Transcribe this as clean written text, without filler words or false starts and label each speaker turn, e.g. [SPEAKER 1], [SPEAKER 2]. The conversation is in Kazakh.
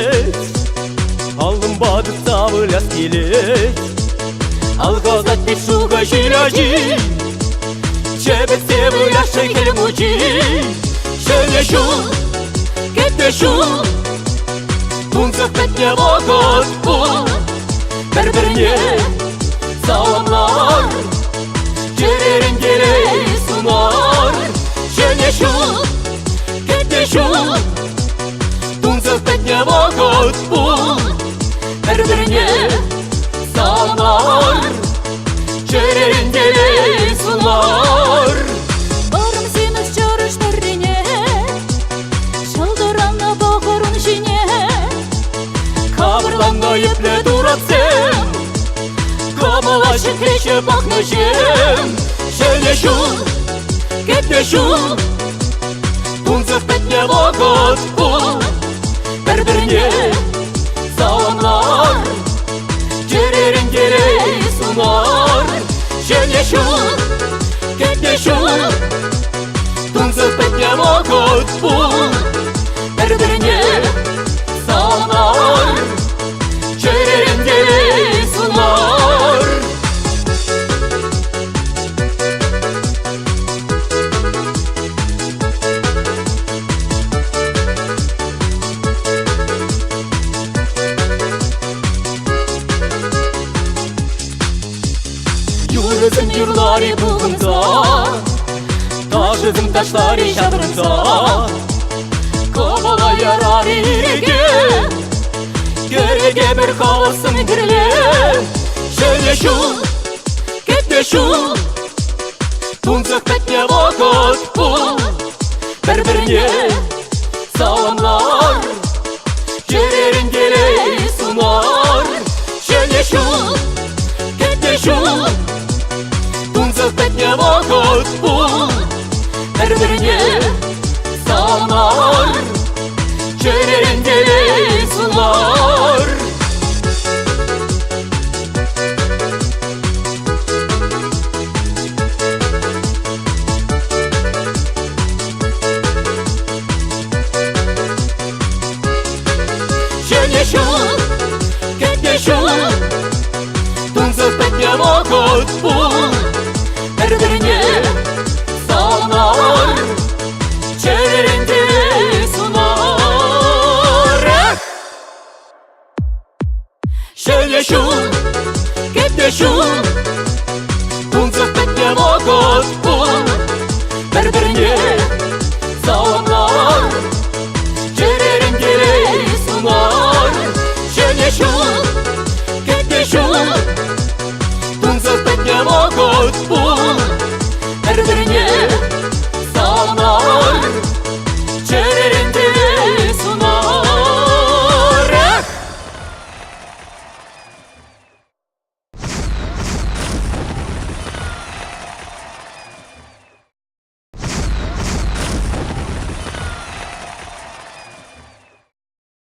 [SPEAKER 1] келет, алым бады сабыляс келет. Алгазат деп шуға жиражи, чебет себыляс шекел мучи. Шеле шу, кетте шу, тунсық бетне вақыт бұл. Бір-біріне саламлар, жерерін келей сунар. Шеле шу, кетте шу, тунсық бетне вақыт бұл. Бір-біріне саламлар, жерерін келей сунар.
[SPEAKER 2] Барым сені чарыштарыне, шылдыранна бағырын жіне.
[SPEAKER 1] Кабырланна епле дуратсем, камалашы креше бақны жем. Шеле шу, кетте шу, тунсық бетне вақыт бұл. Бір-біріне саламлар, жерерін келей сунар. Шеле шу, кетте шу, тунсық бетне вақыт бұл. Бір-біріне саламлар, жерерін келей сунар. Юрызым юрлари бұғымда, тажызым ташлари жабырымда. Ковала ярари иреге, кереге бір қаласым кірле. Шеле шу, кетте шу, тунсық бетне вақыт бұл. Бір-біріне саламлар, жерерін келей сунар. Шеле шу, кетте шу, тунсық бетне вақыт бұл. Бір-біріне саламлар, жерерін келей сунар. Шеле шу, кетте шу, тунсық бетне вақыт бұл. Бір-біріне саламлар, жерерін келей сунар. Шеле шу, кетте шу, тунсық бетне вақыт бұл. Бір-біріне саламлар, жерерін келей сунар. Шеле шу, кетте шу, тунсық бетне вақыт бұл.